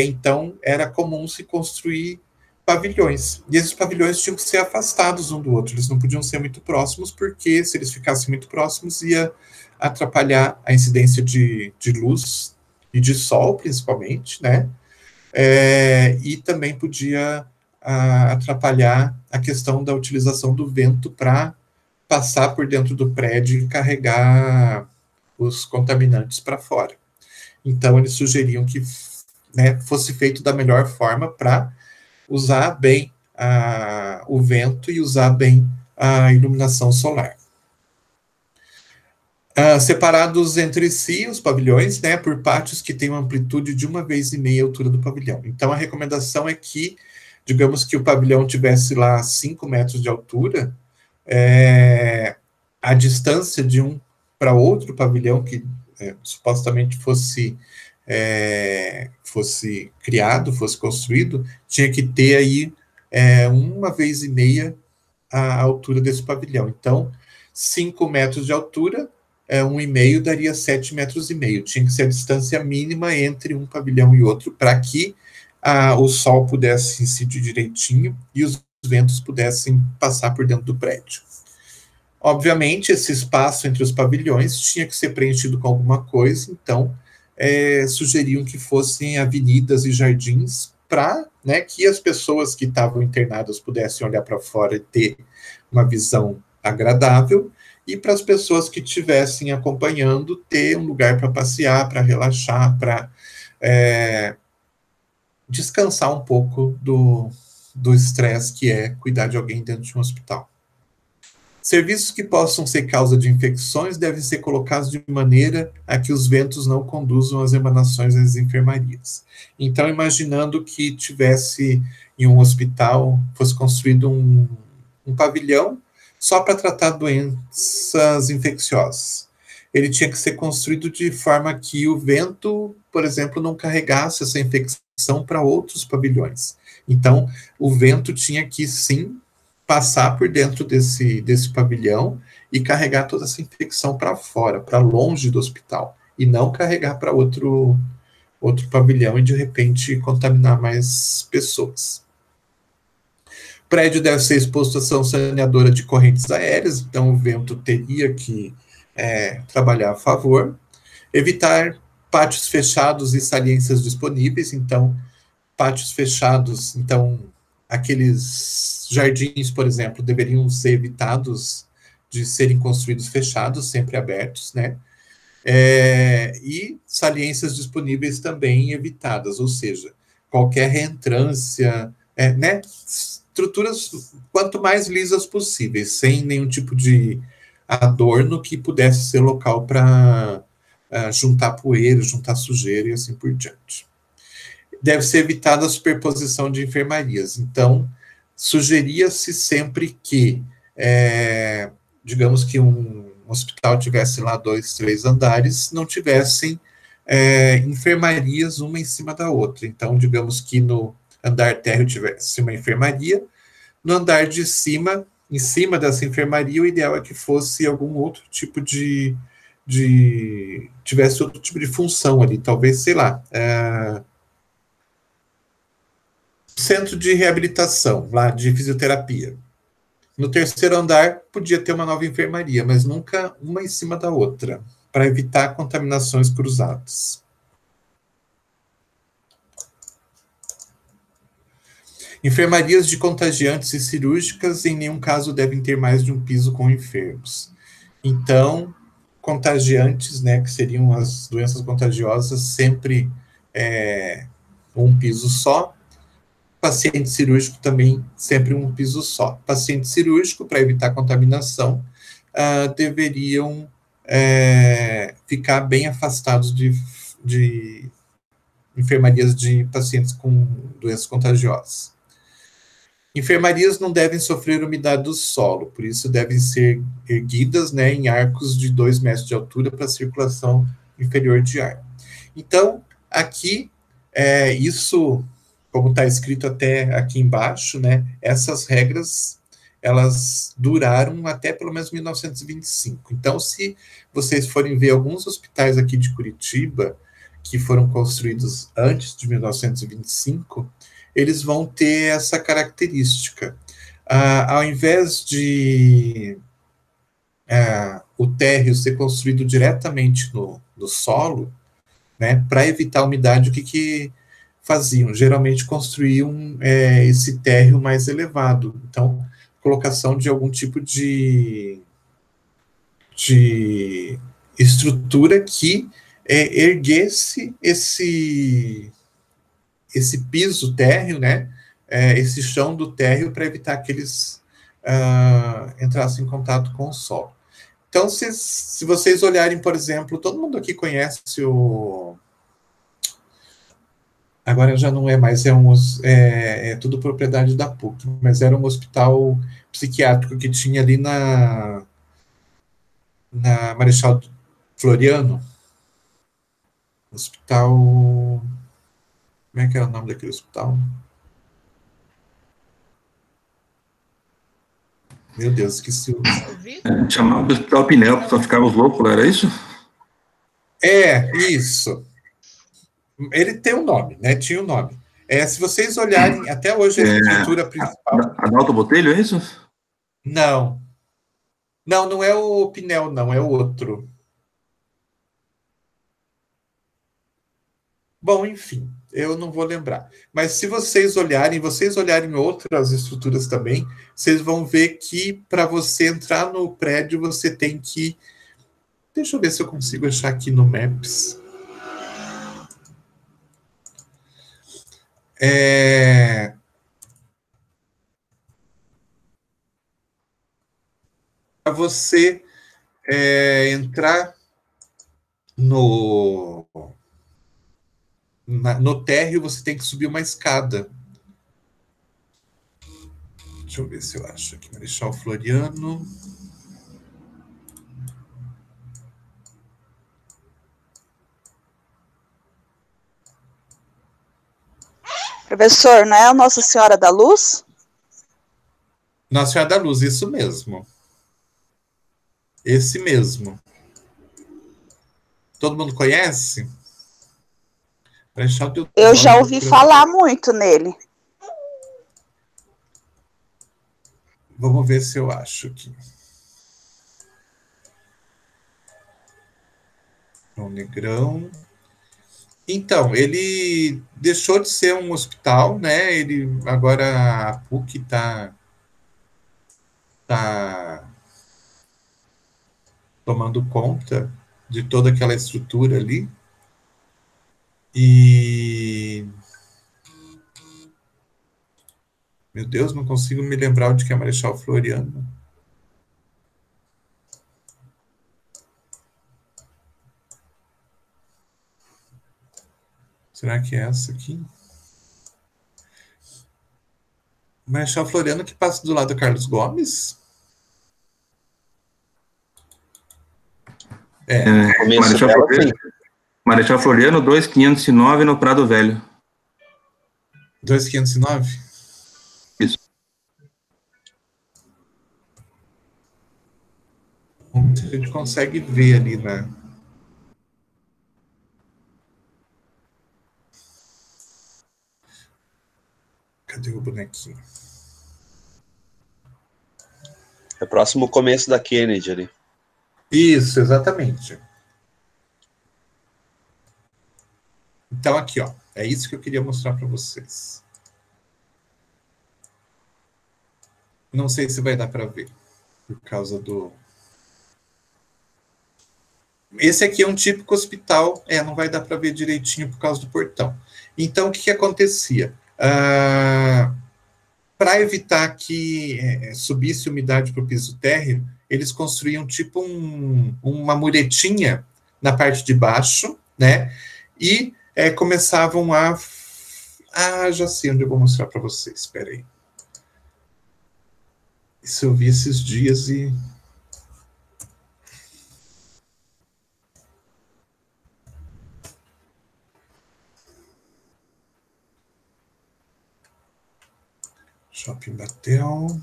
S1: então era comum se construir pavilhões, e esses pavilhões tinham que ser afastados um do outro, eles não podiam ser muito próximos, porque se eles ficassem muito próximos, ia atrapalhar a incidência de luz e de sol, principalmente, né, e também podia atrapalhar a questão da utilização do vento para passar por dentro do prédio e carregar os contaminantes para fora. Então, eles sugeriam que, né, fosse feito da melhor forma para usar bem o vento e usar bem a iluminação solar. Separados entre si, os pavilhões, né, por pátios que têm uma amplitude de 1,5 vezes a altura do pavilhão. Então, a recomendação é que, digamos que o pavilhão tivesse lá 5 metros de altura, a distância de um para outro pavilhão, que supostamente fosse criado, fosse construído, tinha que ter aí 1,5 vezes a altura desse pavilhão. Então, 5 metros de altura, 1,5 daria 7,5 metros. Tinha que ser a distância mínima entre um pavilhão e outro, para que o sol pudesse incidir direitinho e os ventos pudessem passar por dentro do prédio. Obviamente, esse espaço entre os pavilhões tinha que ser preenchido com alguma coisa, então sugeriam que fossem avenidas e jardins para, né, que as pessoas que estavam internadas pudessem olhar para fora e ter uma visão agradável, e para as pessoas que estivessem acompanhando ter um lugar para passear, para relaxar, para descansar um pouco do estresse que é cuidar de alguém dentro de um hospital. Serviços que possam ser causa de infecções devem ser colocados de maneira a que os ventos não conduzam as emanações das enfermarias. Então, imaginando que tivesse em um hospital, fosse construído um pavilhão só para tratar doenças infecciosas. Ele tinha que ser construído de forma que o vento, por exemplo, não carregasse essa infecção para outros pavilhões. Então, o vento tinha que, sim, passar por dentro desse pavilhão e carregar toda essa infecção para fora, para longe do hospital, e não carregar para outro pavilhão e, de repente, contaminar mais pessoas. O prédio deve ser exposto à ação saneadora de correntes aéreas, então o vento teria que trabalhar a favor. Evitar pátios fechados e saliências disponíveis, então, pátios fechados, então, aqueles jardins, por exemplo, deveriam ser evitados de serem construídos fechados, sempre abertos, né? E saliências disponíveis também evitadas, ou seja, qualquer reentrância, né? Estruturas quanto mais lisas possíveis, sem nenhum tipo de adorno que pudesse ser local para juntar poeira, juntar sujeira e assim por diante. Deve ser evitada a superposição de enfermarias. Então, sugeria-se sempre que, digamos que um hospital tivesse lá 2, 3 andares, não tivessem enfermarias uma em cima da outra. Então, digamos que no andar térreo tivesse uma enfermaria, no andar de cima, em cima dessa enfermaria, o ideal é que fosse algum outro tipo tivesse outro tipo de função ali, talvez, sei lá, centro de reabilitação, lá de fisioterapia. No terceiro andar, podia ter uma nova enfermaria, mas nunca uma em cima da outra, para evitar contaminações cruzadas. Enfermarias de contagiantes e cirúrgicas, em nenhum caso, devem ter mais de um piso com enfermos. Então, contagiantes, né, que seriam as doenças contagiosas, sempre um piso só. Paciente cirúrgico também, sempre um piso só. Paciente cirúrgico, para evitar contaminação, deveriam ficar bem afastados de enfermarias de pacientes com doenças contagiosas. Enfermarias não devem sofrer umidade do solo, por isso devem ser erguidas, né, em arcos de 2 metros de altura para circulação inferior de ar. Então, aqui, isso, como está escrito até aqui embaixo, né, essas regras, elas duraram até pelo menos 1925. Então, se vocês forem ver alguns hospitais aqui de Curitiba, que foram construídos antes de 1925, eles vão ter essa característica. Ao invés de o térreo ser construído diretamente no solo, né, para evitar a umidade, o que faziam? Geralmente construíam esse térreo mais elevado. Então, colocação de algum tipo de estrutura que erguesse esse piso térreo, né, esse chão do térreo, para evitar que eles entrassem em contato com o solo. Então, se vocês olharem, por exemplo, todo mundo aqui conhece agora já não é mais, é tudo propriedade da PUC, mas era um hospital psiquiátrico que tinha ali na Marechal Floriano, hospital... Como é que era o nome daquele hospital? Meu Deus, esqueci o...
S3: Chamava do Hospital Pinel, só ficava os loucos, era isso?
S1: Isso. Ele tem um nome, né? Tinha um nome. Se vocês olharem, até hoje a estrutura principal...
S3: Adalto Botelho, é isso?
S1: Não. Não é o Pinel, não, é o outro. Bom, enfim, eu não vou lembrar. Mas se vocês olharem outras estruturas também, vocês vão ver que para você entrar no prédio, você tem que... Deixa eu ver se eu consigo achar aqui no Maps. Para você entrar no térreo, você tem que subir uma escada. Deixa eu ver se eu acho aqui. Marechal Floriano.
S4: Professor, não é a Nossa Senhora da Luz?
S1: Nossa Senhora da Luz, isso mesmo. Esse mesmo. Todo mundo conhece?
S4: Eu já ouvi falar muito nele.
S1: Vamos ver se eu acho aqui. O Negrão. Então, ele deixou de ser um hospital, né? Ele agora a PUC tá tomando conta de toda aquela estrutura ali. E meu Deus, não consigo me lembrar onde que é Marechal Floriano. Será que é essa aqui? Marechal Floriano que passa do lado do Carlos Gomes?
S3: Marechal Floriano 2509 no Prado Velho.
S1: 2509?
S3: Isso.
S1: A gente consegue ver ali, né? Cadê o bonequinho?
S2: É próximo ao começo da Kennedy ali.
S1: Isso, exatamente. Então, aqui, ó. É isso que eu queria mostrar para vocês. Não sei se vai dar para ver, por causa do... Esse aqui é um típico hospital, não vai dar para ver direitinho por causa do portão. Então, o que acontecia? Para evitar que subisse umidade para o piso térreo, eles construíam tipo uma muretinha na parte de baixo, né? E começavam a... já sei onde eu vou mostrar para vocês, espera aí. Isso eu vi esses dias e... Shopping Batel.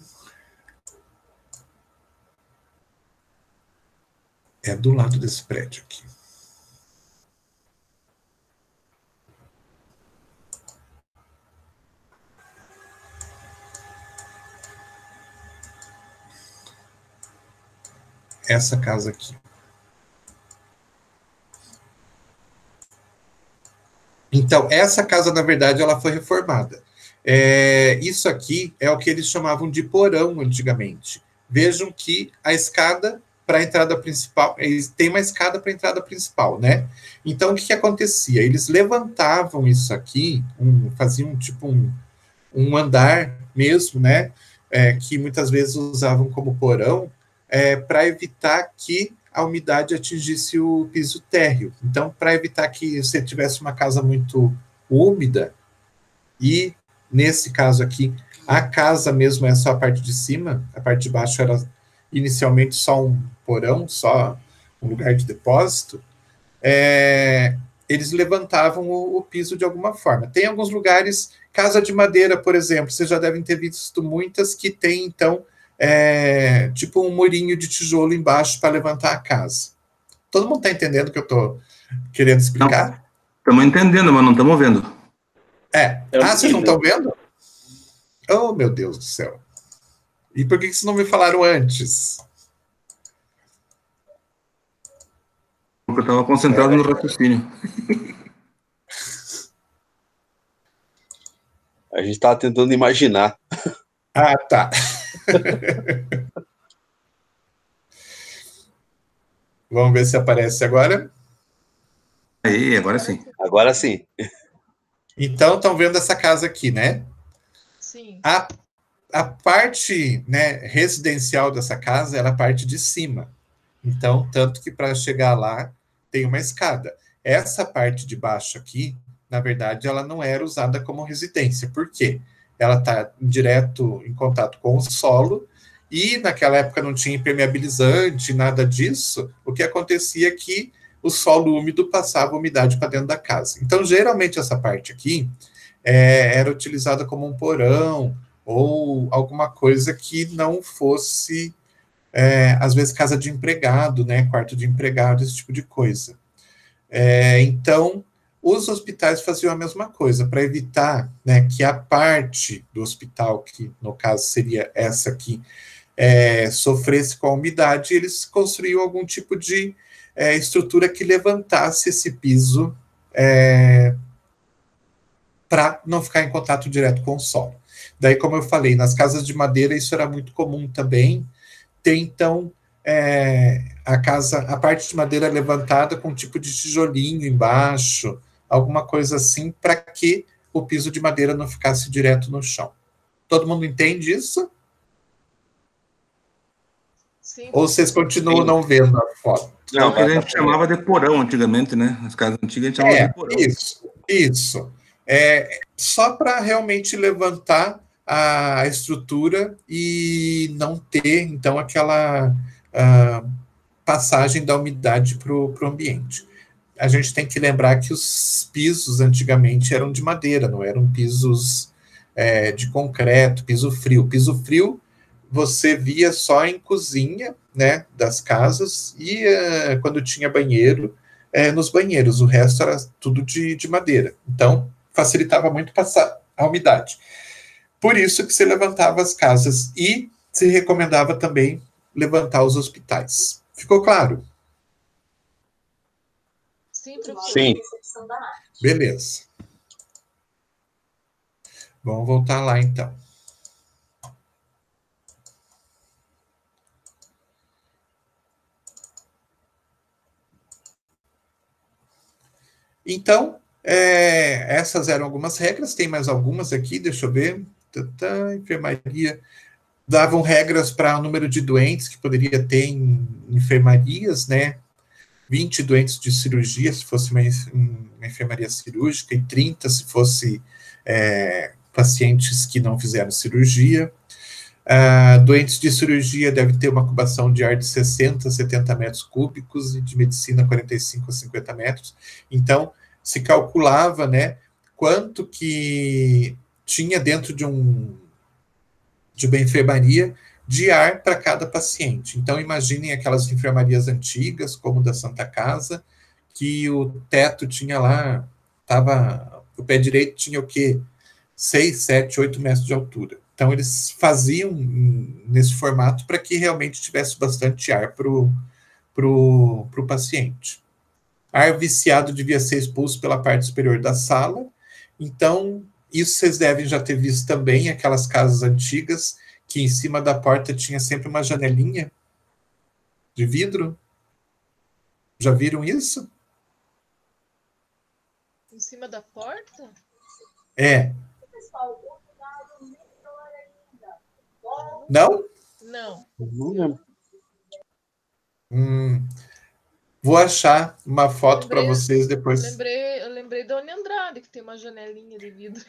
S1: É do lado desse prédio aqui. Essa casa aqui. Então, essa casa, na verdade, ela foi reformada. Isso aqui é o que eles chamavam de porão antigamente. Vejam que a escada para a entrada principal, eles têm uma escada para a entrada principal, né? Então, o que acontecia? Eles levantavam isso aqui, faziam tipo um andar mesmo, né? Que muitas vezes usavam como porão, para evitar que a umidade atingisse o piso térreo. Então, para evitar que você tivesse uma casa muito úmida, e nesse caso aqui, a casa mesmo é só a parte de cima, a parte de baixo era inicialmente só um porão, só um lugar de depósito, eles levantavam o piso de alguma forma. Tem alguns lugares, casa de madeira, por exemplo, vocês já devem ter visto muitas que tem, então, tipo um murinho de tijolo embaixo para levantar a casa. Todo mundo está entendendo o que eu estou querendo explicar?
S3: Estamos entendendo, mas não estamos vendo.
S1: Vocês não estão vendo? Oh, meu Deus do céu. E por que vocês não me falaram antes?
S3: Porque eu estava concentrado no raciocínio.
S2: A gente estava tentando imaginar.
S1: Tá. Vamos ver se aparece agora.
S3: Aí, agora sim.
S2: Agora sim.
S1: Então, estão vendo essa casa aqui, né?
S5: Sim.
S1: A parte, né, residencial dessa casa era a parte de cima. Então, tanto que para chegar lá, tem uma escada. Essa parte de baixo aqui, na verdade, ela não era usada como residência. Por quê? Ela está direto em contato com o solo, e naquela época não tinha impermeabilizante, nada disso. O que acontecia é que o solo úmido passava umidade para dentro da casa. Então, geralmente, essa parte aqui era utilizada como um porão, ou alguma coisa que não fosse, às vezes, casa de empregado, né, quarto de empregado, esse tipo de coisa. Então, os hospitais faziam a mesma coisa, para evitar, né, que a parte do hospital, que no caso seria essa aqui, sofresse com a umidade, eles construíam algum tipo de estrutura que levantasse esse piso para não ficar em contato direto com o solo. Daí, como eu falei, nas casas de madeira isso era muito comum também, ter então a parte de madeira levantada com um tipo de tijolinho embaixo, alguma coisa assim, para que o piso de madeira não ficasse direto no chão. Todo mundo entende isso?
S5: Sim.
S1: Ou vocês continuam não vendo a foto?
S3: Não, que a gente chamava de porão antigamente, né? As casas antigas a gente chamava de porão.
S1: Isso. Só para realmente levantar a estrutura e não ter, então, aquela passagem da umidade para o ambiente. A gente tem que lembrar que os pisos antigamente eram de madeira, não eram pisos de concreto, piso frio. Piso frio você via só em cozinha, né, das casas, e quando tinha banheiro, nos banheiros, o resto era tudo de madeira. Então, facilitava muito passar a umidade. Por isso que se levantava as casas e se recomendava também levantar os hospitais. Ficou claro?
S5: Sim, professor.
S2: Sim.
S1: Beleza. Vamos voltar lá, então. Então, essas eram algumas regras, tem mais algumas aqui, deixa eu ver. Enfermaria. Davam regras para o número de doentes que poderia ter em enfermarias, né? 20 doentes de cirurgia, se fosse uma enfermaria cirúrgica, e 30 se fosse pacientes que não fizeram cirurgia. Doentes de cirurgia devem ter uma incubação de ar de 60 a 70 metros cúbicos e de medicina 45 a 50 metros. Então, se calculava, né, quanto que tinha dentro de uma enfermaria de ar para cada paciente. Então, imaginem aquelas enfermarias antigas, como da Santa Casa, que o teto tinha lá, o pé direito tinha o quê? 6, 7, 8 metros de altura. Então, eles faziam nesse formato para que realmente tivesse bastante ar para o paciente. Ar viciado devia ser expulso pela parte superior da sala. Então, isso vocês devem já ter visto também, aquelas casas antigas, que em cima da porta tinha sempre uma janelinha de vidro. Já viram isso?
S5: Em cima da porta?
S1: Não?
S5: Não.
S1: Vou achar uma foto para vocês depois.
S5: Eu lembrei da Uni Andrade, que tem uma janelinha de vidro.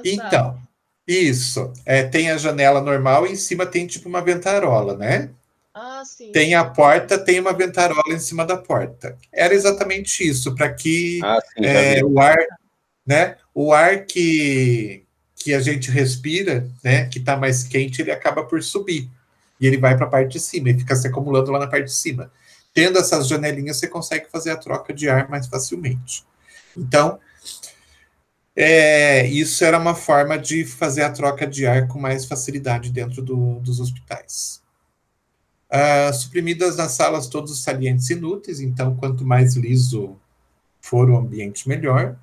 S1: Então, isso. Tem a janela normal e em cima tem tipo uma ventarola, né?
S5: Ah, sim.
S1: Tem a porta, tem uma ventarola em cima da porta. Era exatamente isso, para que o ar, né? O ar que a gente respira, né? Que está mais quente, ele acaba por subir. E ele vai para a parte de cima e fica se acumulando lá na parte de cima. Tendo essas janelinhas, você consegue fazer a troca de ar mais facilmente. Então, isso era uma forma de fazer a troca de ar com mais facilidade dentro dos hospitais. Suprimidas nas salas todos os salientes inúteis, então, quanto mais liso for o ambiente, melhor.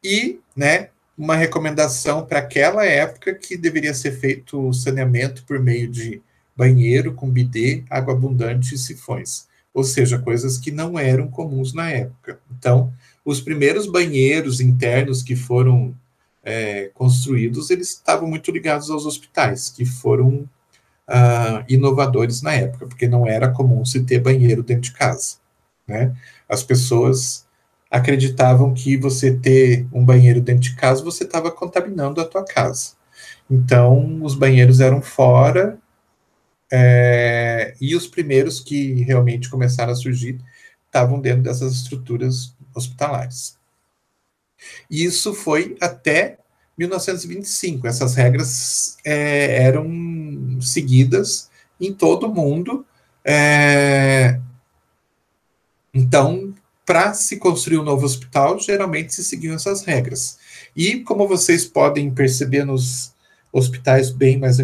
S1: E, né, uma recomendação para aquela época que deveria ser feito o saneamento por meio de banheiro com bidê, água abundante e sifões. Ou seja, coisas que não eram comuns na época. Então, os primeiros banheiros internos que foram construídos, eles estavam muito ligados aos hospitais, que foram inovadores na época, porque não era comum se ter banheiro dentro de casa, né? As pessoas acreditavam que você ter um banheiro dentro de casa, você estava contaminando a tua casa. Então, os banheiros eram fora, e os primeiros que realmente começaram a surgir estavam dentro dessas estruturas hospitalares. E isso foi até 1925. Essas regras eram seguidas em todo o mundo. Então, para se construir um novo hospital, geralmente se seguiam essas regras. E, como vocês podem perceber nos hospitais bem mais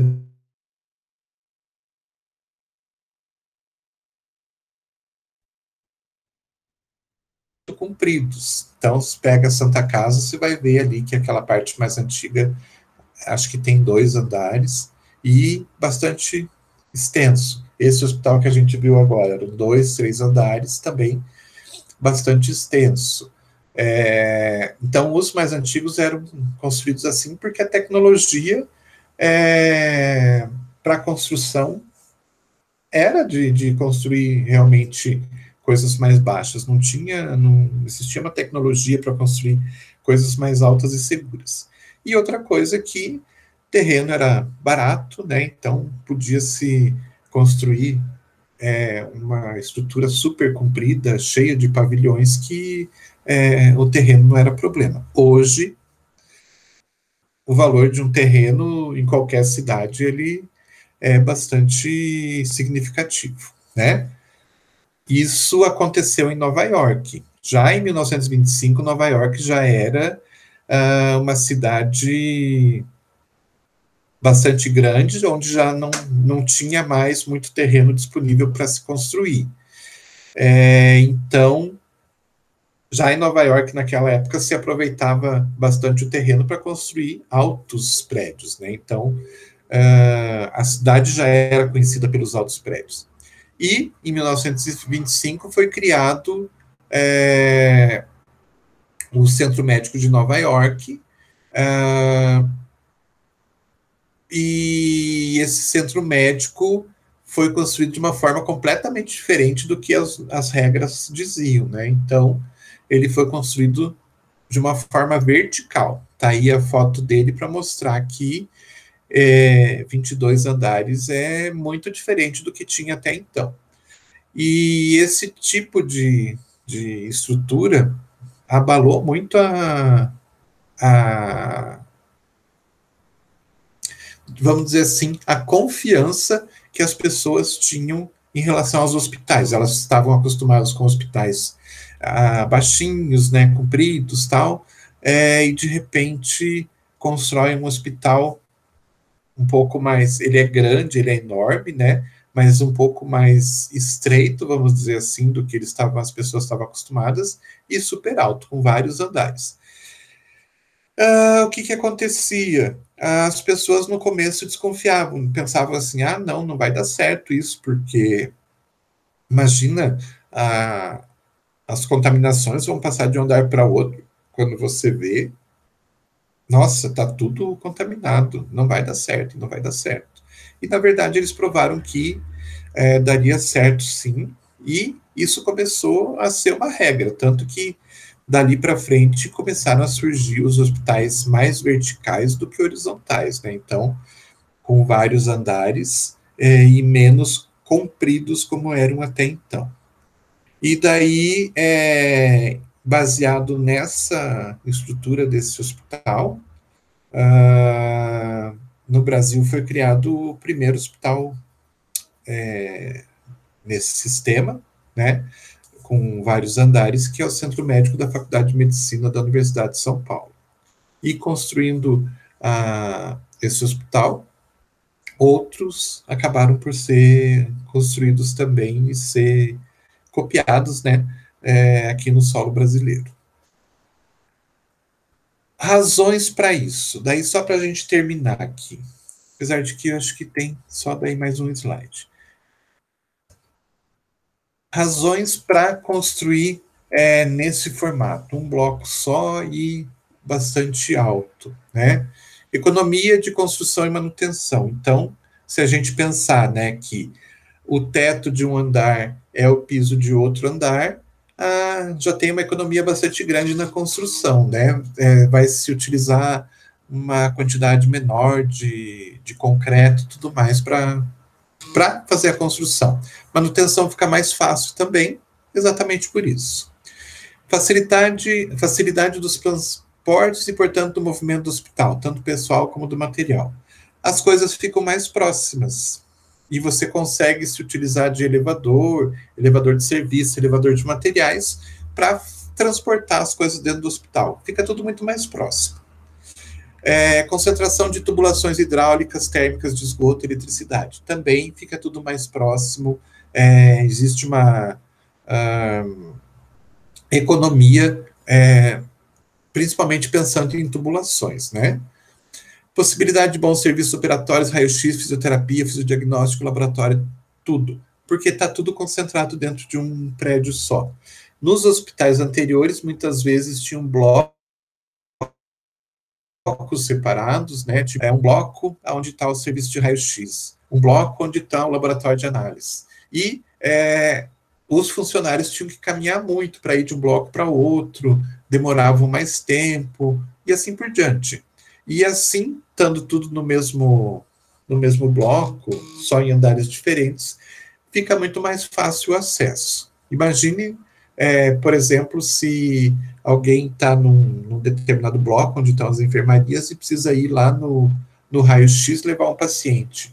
S1: compridos. Então, se pega a Santa Casa, você vai ver ali que aquela parte mais antiga, acho que tem 2 andares, e bastante extenso. Esse hospital que a gente viu agora, eram 2, 3 andares, também bastante extenso. Então, os mais antigos eram construídos assim, porque a tecnologia para a construção era de construir realmente coisas mais baixas. Não existia uma tecnologia para construir coisas mais altas e seguras. E outra coisa que terreno era barato, né? Então podia-se construir uma estrutura super comprida, cheia de pavilhões, que o terreno não era problema. Hoje, o valor de um terreno em qualquer cidade, ele é bastante significativo, né? Isso aconteceu em Nova York. Já em 1925, Nova York já era uma cidade bastante grande, onde já não tinha mais muito terreno disponível para se construir. Então, já em Nova York, naquela época, se aproveitava bastante o terreno para construir altos prédios, né? Então, a cidade já era conhecida pelos altos prédios. E, em 1925, foi criado o Centro Médico de Nova York, e esse centro médico foi construído de uma forma completamente diferente do que as regras diziam, né? Então, ele foi construído de uma forma vertical. Tá aí a foto dele para mostrar que 22 andares é muito diferente do que tinha até então. E esse tipo de estrutura abalou muito vamos dizer assim, a confiança que as pessoas tinham em relação aos hospitais. Elas estavam acostumadas com hospitais baixinhos, né, compridos, tal, e de repente constroem um hospital um pouco mais, ele é grande, ele é enorme, né, mas um pouco mais estreito, vamos dizer assim, do que as pessoas estavam acostumadas, e super alto, com vários andares. O que acontecia? As pessoas no começo desconfiavam, pensavam assim, não vai dar certo isso, porque imagina, as contaminações vão passar de um andar para outro, quando você vê, nossa, está tudo contaminado, não vai dar certo, não vai dar certo. E, na verdade, eles provaram que daria certo, sim, e isso começou a ser uma regra, tanto que dali para frente começaram a surgir os hospitais mais verticais do que horizontais, né? Então, com vários andares e menos compridos como eram até então. E daí, baseado nessa estrutura desse hospital, no Brasil foi criado o primeiro hospital nesse sistema, né? Com vários andares, que é o Centro Médico da Faculdade de Medicina da Universidade de São Paulo. E construindo esse hospital, outros acabaram por ser construídos também e ser copiados, né, aqui no solo brasileiro. Razões para isso. Daí só para a gente terminar aqui. Apesar de que eu acho que tem só daí mais um slide. Razões para construir nesse formato, um bloco só e bastante alto, né? Economia de construção e manutenção. Então, se a gente pensar, né, que o teto de um andar é o piso de outro andar, já tem uma economia bastante grande na construção, né? Vai se utilizar uma quantidade menor de concreto e tudo mais para fazer a construção. Manutenção fica mais fácil também, exatamente por isso. Facilidade dos portes e, portanto, do movimento do hospital, tanto pessoal como do material. As coisas ficam mais próximas e você consegue se utilizar de elevador, elevador de serviço, elevador de materiais para transportar as coisas dentro do hospital. Fica tudo muito mais próximo. Concentração de tubulações hidráulicas, térmicas de esgoto, eletricidade. Também fica tudo mais próximo. Existe uma economia, principalmente pensando em tubulações, né? Possibilidade de bons serviços operatórios, raio-x, fisioterapia, fisiodiagnóstico, laboratório, tudo. Porque está tudo concentrado dentro de um prédio só. Nos hospitais anteriores, muitas vezes tinham blocos separados, né? Tipo, um bloco onde está o serviço de raio-x, um bloco onde está o laboratório de análise. E os funcionários tinham que caminhar muito para ir de um bloco para outro, demoravam mais tempo, e assim por diante. E assim, estando tudo no mesmo bloco, só em andares diferentes, fica muito mais fácil o acesso. Imagine, por exemplo, se alguém está num determinado bloco, onde estão as enfermarias, e precisa ir lá no raio-x levar um paciente.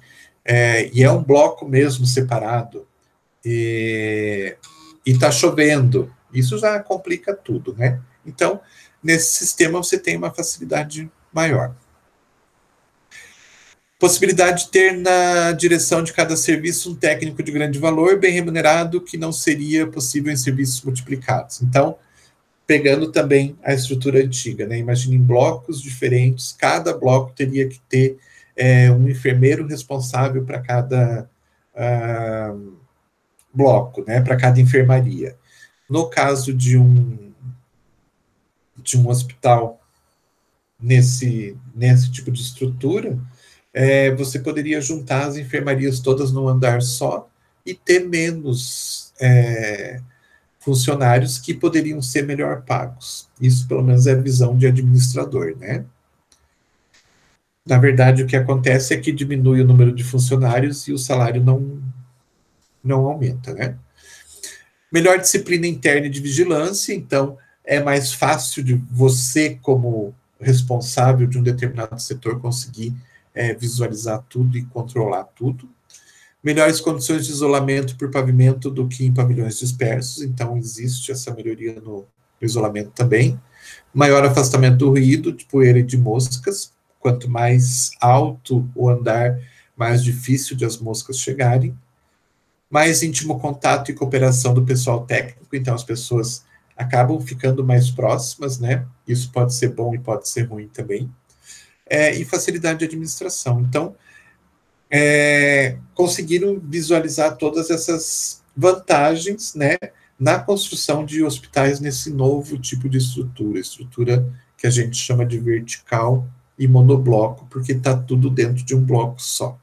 S1: E é um bloco mesmo separado, e está chovendo. Isso já complica tudo, né? Então, nesse sistema, você tem uma facilidade maior. Possibilidade de ter na direção de cada serviço um técnico de grande valor, bem remunerado, que não seria possível em serviços multiplicados. Então, pegando também a estrutura antiga, né? Imagine em blocos diferentes, cada bloco teria que ter um enfermeiro responsável para cada bloco, né? Para cada enfermaria. No caso de um hospital nesse tipo de estrutura, você poderia juntar as enfermarias todas num andar só e ter menos funcionários que poderiam ser melhor pagos. Isso, pelo menos, é a visão de administrador, né? Na verdade, o que acontece é que diminui o número de funcionários e o salário não aumenta, né? Melhor disciplina interna e de vigilância, então é mais fácil de você, como responsável de um determinado setor, conseguir visualizar tudo e controlar tudo. Melhores condições de isolamento por pavimento do que em pavilhões dispersos, então existe essa melhoria no isolamento também. Maior afastamento do ruído, de poeira e de moscas. Quanto mais alto o andar, mais difícil de as moscas chegarem. Mais íntimo contato e cooperação do pessoal técnico, então as pessoas acabam ficando mais próximas, né? Isso pode ser bom e pode ser ruim também. E facilidade de administração. Então, conseguiram visualizar todas essas vantagens, né, na construção de hospitais nesse novo tipo de estrutura que a gente chama de vertical e monobloco, porque está tudo dentro de um bloco só.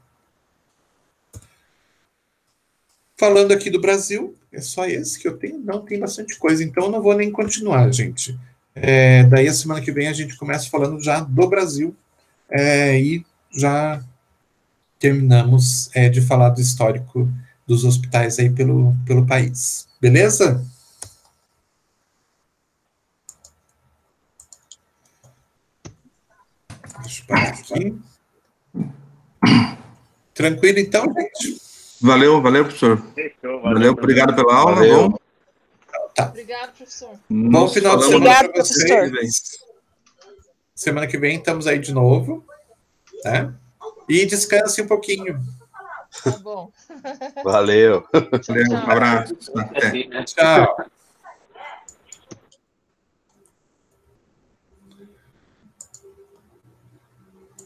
S1: Falando aqui do Brasil, é só esse que eu tenho? Não, tem bastante coisa, então eu não vou nem continuar, gente. Daí a semana que vem a gente começa falando já do Brasil, e já terminamos de falar do histórico dos hospitais aí pelo país. Beleza? Deixa eu parar aqui. Tranquilo, então, gente?
S3: Valeu, professor. Valeu, obrigado pela aula.
S2: Valeu.
S3: Bom.
S1: Tá.
S5: Obrigado, professor.
S1: Bom final de semana para vocês.
S4: professor.
S1: Semana que vem estamos aí de novo, né? E descanse um pouquinho.
S5: Tá bom.
S2: Valeu.
S3: Valeu, um abraço. Até.
S1: Tchau.